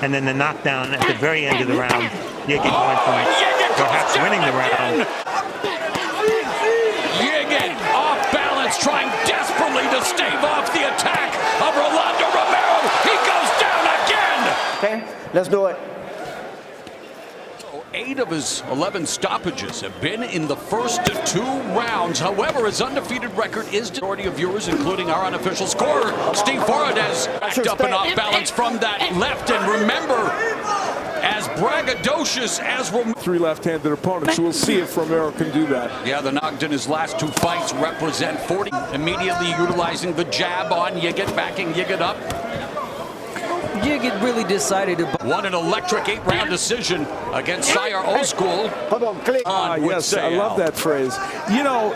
and then the knockdown at the very end of the round. Yigit went from perhaps winning the round. Yigit off balance, trying desperately to stave off the attack of Rolando Romero. He goes down again. Okay, let's do it. 8 of his 11 stoppages have been in the first 2 rounds. However, his undefeated record is the majority of viewers, including our unofficial scorer, Steve Forades, backed up and off balance from that left. And remember, as braggadocious as Romero. 3 left-handed opponents, so we'll see if Romero can do that. Yeah, the knocked in his last 2 fights represent 40. Immediately utilizing the jab on Yigit, backing Yigit up. Yigit really decided to won an electric 8-round decision against Sire Old-School. Yes, I love that phrase. You know,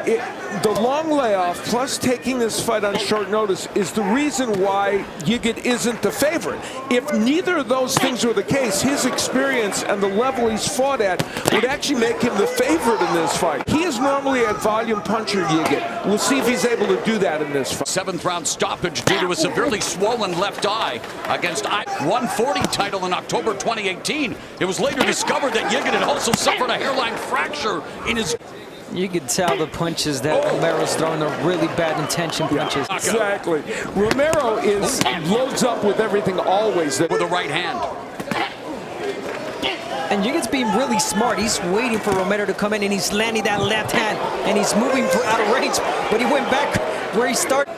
the long layoff plus taking this fight on short notice is the reason why Yigit isn't the favorite. If neither of those things were the case, his experience and the level he's fought at would actually make him the favorite in this fight. He is normally a volume puncher, Yigit. We'll see if he's able to do that in this fight. 7th-round stoppage due to a severely swollen left eye against 140 title in October 2018. It was later discovered that Yigit had also suffered a hairline fracture in his... You can tell the punches that Romero's throwing are really bad intention punches. Yeah, exactly. Romero loads up with everything always. With a right hand. And Yigit's being really smart. He's waiting for Romero to come in, and he's landing that left hand, and he's moving out of range, but he went back where he started.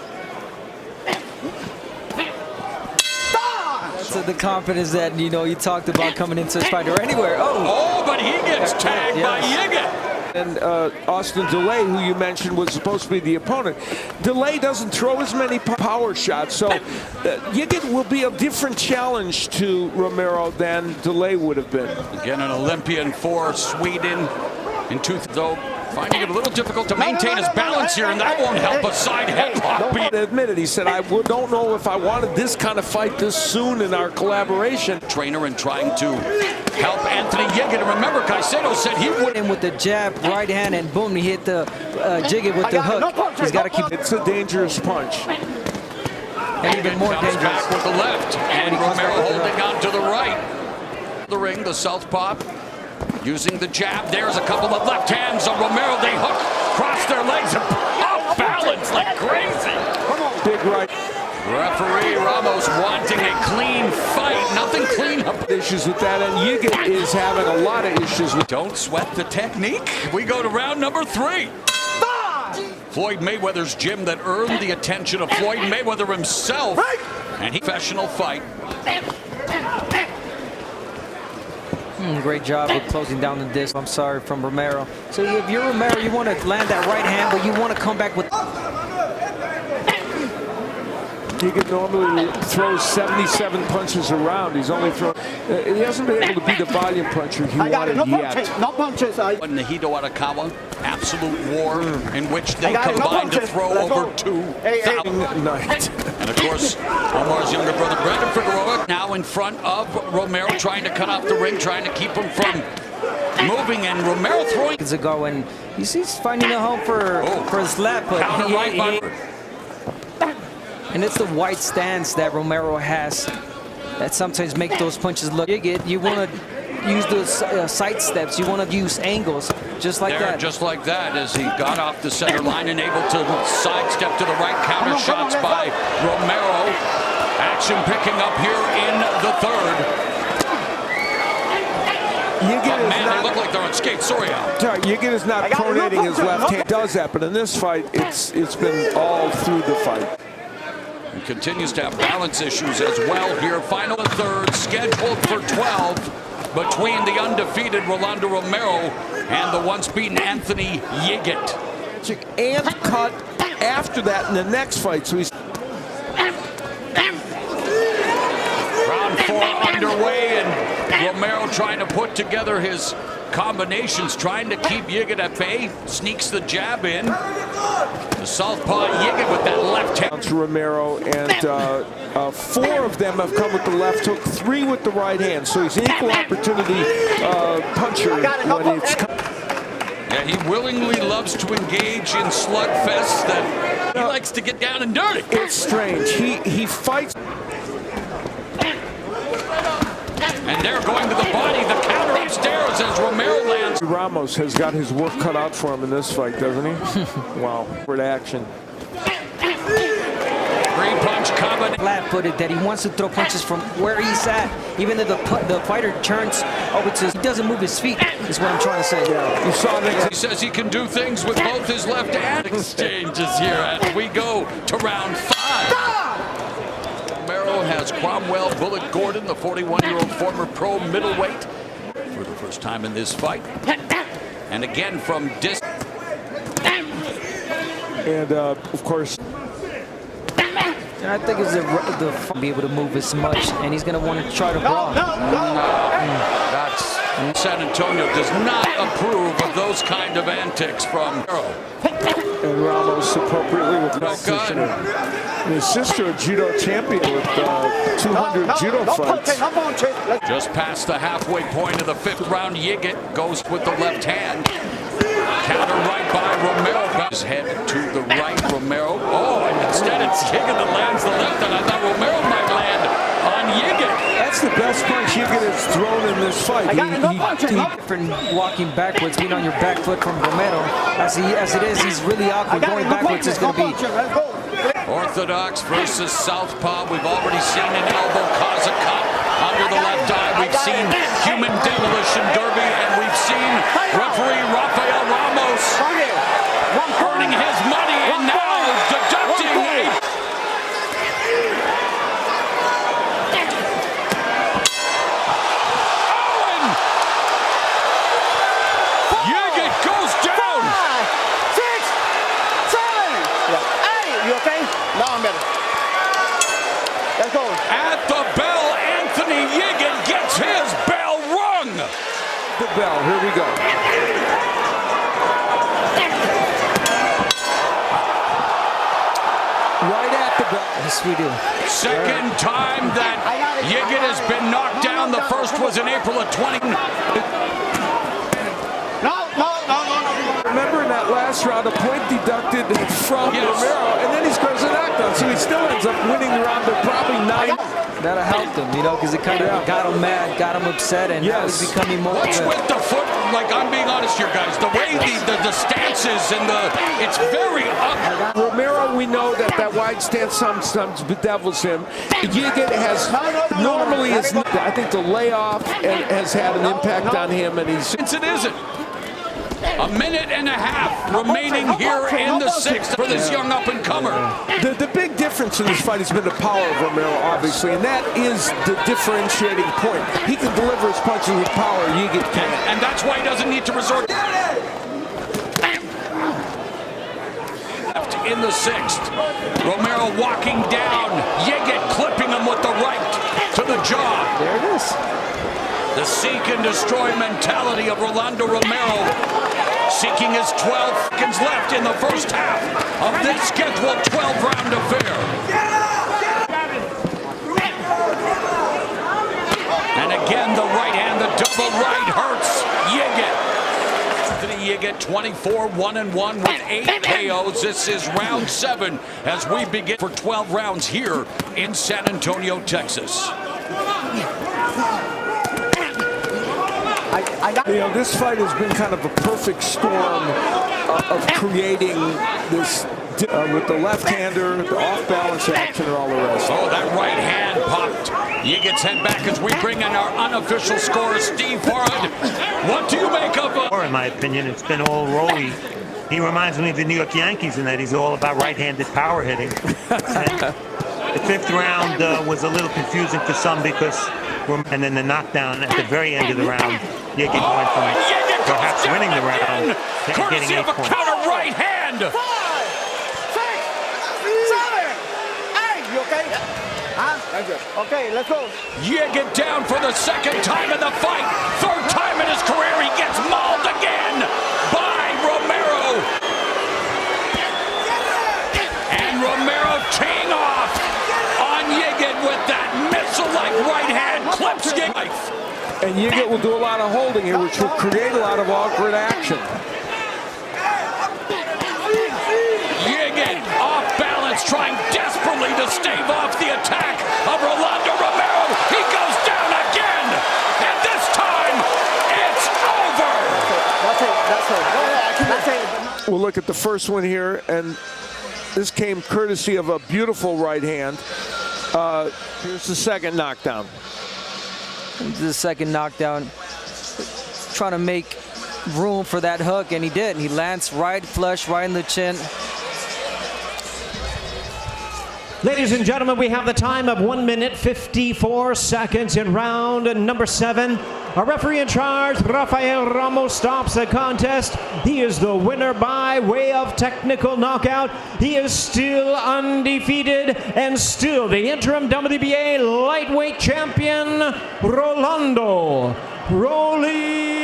So the confidence that, you know, you talked about coming into this fight or anywhere. Oh, but he gets tagged by Yigit. And Austin DeLay, who you mentioned was supposed to be the opponent. DeLay doesn't throw as many power shots, so Yigit will be a different challenge to Romero than DeLay would have been. Again, an Olympian for Sweden in 2000, though finding it a little difficult to maintain his balance here, and that won't help a side headlock. He admitted, he said, I don't know if I wanted this kind of fight this soon in our collaboration. Trainer and trying to help Anthony Yigit. And remember, Caicedo said he would. And with the jab, right hand, and boom, he hit the Yigit with the hook. He's got to keep. It's a dangerous punch. And even more dangerous. Back with the left, and Romero holding on to the right. The ring, the southpaw, using the jab. There's a couple of left hands on Romero. They hook, cross their legs, and off balance like crazy. Big right. Referee Ramos wanting a clean fight. Nothing clean up. Issues with that, and Yigit is having a lot of issues with. Don't sweat the technique. We go to round number 3. Floyd Mayweather's gym that earned the attention of Floyd Mayweather himself. And he professional fight. Great job of closing down the disc. I'm sorry, from Romero. So if you're Romero, you want to land that right hand, but you want to come back with. Yigit normally throws 77 punches around. He's only thrown. He hasn't been able to be the volume puncher he wanted yet. No punches. Nahito Arakawa, absolute war in which they combined to throw over 2,000. Night. And of course, Omar's younger brother Brandon Figueroa now in front of Romero, trying to cut off the ring, trying to keep him from moving, and Romero throwing. Ago, and he's finding a home for his left, but and it's the white stance that Romero has that sometimes make those punches look. You want to use those side steps. You want to use angles just like that. Just like that, as he got off the center line and able to sidestep to the right. Counter shots by Romero. Action picking up here in the 3rd. They look like they're on skates. Sorry, Al. Sorry, Yigit is not pronating his left hand. Does that, but in this fight, it's been all through the fight. And continues to have balance issues as well here. Final 3rd scheduled for 12 between the undefeated Rolando Romero and the once beaten Anthony Yigit. And cut after that in the next fight. So he's round 4 underway, and Romero trying to put together his combinations, trying to keep Yigit at bay. Sneaks the jab in. The southpaw Yigit with that left hand. To Romero, and 4 of them have come with the left hook, 3 with the right hand. So he's an equal opportunity puncher when it's come. Yeah, he willingly loves to engage in slugfests that he likes to get down and dirty. It's strange. He fights. And they're going to the body. The counter upstairs as Romero lands. Ramos has got his work cut out for him in this fight, doesn't he? Wow. Good action. Three-punch combination. Flat-footed that he wants to throw punches from where he's at. Even if the fighter turns over to, he doesn't move his feet, is what I'm trying to say. Yeah, you saw that. He says he can do things with both his left hand. Exchanges here as we go to round 5. Romero has Cromwell Bullet Gordon, the 41-year-old former pro middleweight, for the first time in this fight. And again from And of course, and I think it's the be able to move as much, and he's going to want to try to brawl. That's San Antonio does not approve of those kind of antics from Romero. and Ramos appropriately with that position. And his sister, a judo champion with 200 judo fights. Just past the halfway point of the 5th round, Yigit goes with the left hand. Counter right by Romero. His head to the right, Romero. Oh, and instead it's Yigit that lands the left, and I thought Romero might land on Yigit. That's the best punch Yigit has thrown in this fight. Different walking backwards, being on your back foot from Romero. As it is, he's really awkward. Going backwards is going to be. Orthodox versus southpaw. We've already seen an elbow cause a cut under the left eye. We've seen human demolition derby, and we've seen referee Rafael Ramos earning his money and now deducting a... Yigit goes down! 6, 7, 8. You okay? No, I'm better. Let's go. At the bell, Anthony Yigit gets his bell rung! The bell, here we go. Right at the bell. Yes, we do. Second time that Yigit has been knocked down. The first was in April of 20. Remember in that last round, a point deducted from Romero, and then he scores a knockdown, so he still ends up winning the round, but probably 9. That'll help him, you know, because it kind of got him mad, got him upset, and now he's becoming more. What's with the foot? Like, I'm being honest here, guys. The way the stances and it's very ugly. Romero, we know that wide stance sometimes bedevils him. Yigit has normally is. I think the layoff has had an impact on him, and he's. Since it isn't. A minute and a half remaining here in the 6th for this young up-and-comer. The big difference in this fight has been the power of Romero, obviously, and that is the differentiating point. He can deliver his punches with power, Yigit can't. And that's why he doesn't need to resort. Left in the 6th. Romero walking down. Yigit clipping him with the right to the jaw. There it is. The seek and destroy mentality of Rolando Romero, seeking his 12 seconds left in the first half of this scheduled 12-round affair. And again, the right hand, the double right hurts Yigit. Anthony Yigit, 24-1-1 with 8 KOs. This is round 7 as we begin for 12 rounds here in San Antonio, Texas. You know, this fight has been kind of a perfect storm of creating this with the left-hander, the off-balance action, and all the rest. Oh, that right hand popped. Yigit's head back as we bring in our unofficial scorer, Steve Farad. What do you make of it? In my opinion, it's been all rolly. He reminds me of the New York Yankees in that he's all about right-handed power hitting. The 5th round was a little confusing for some because, and then the knockdown at the very end of the round, Yigit went from perhaps winning the round to getting 8 points. Counter right hand. 5, 6, 7, 8. You okay? Huh? Okay, let's go. Yigit down for the 2nd time in the fight. 3rd time in his career, he gets mauled again by Romero. And Romero teeing off on Yigit with that missile-like right hand clips Yigit. And Yigit will do a lot of holding here, which will create a lot of awkward action. Yigit off balance, trying desperately to stave off the attack of Rolando Romero. He goes down again. We'll look at the first one here, and this came courtesy of a beautiful right hand. Here's the second knockdown. The second knockdown, trying to make room for that hook, and he did. He lands right flush, right in the chin. Ladies and gentlemen, we have the time of 1 minute 54 seconds in round number 7. Our referee in charge, Rafael Ramos, stops the contest. He is the winner by way of technical knockout. He is still undefeated and still the interim WBA lightweight champion, Rolando Romero.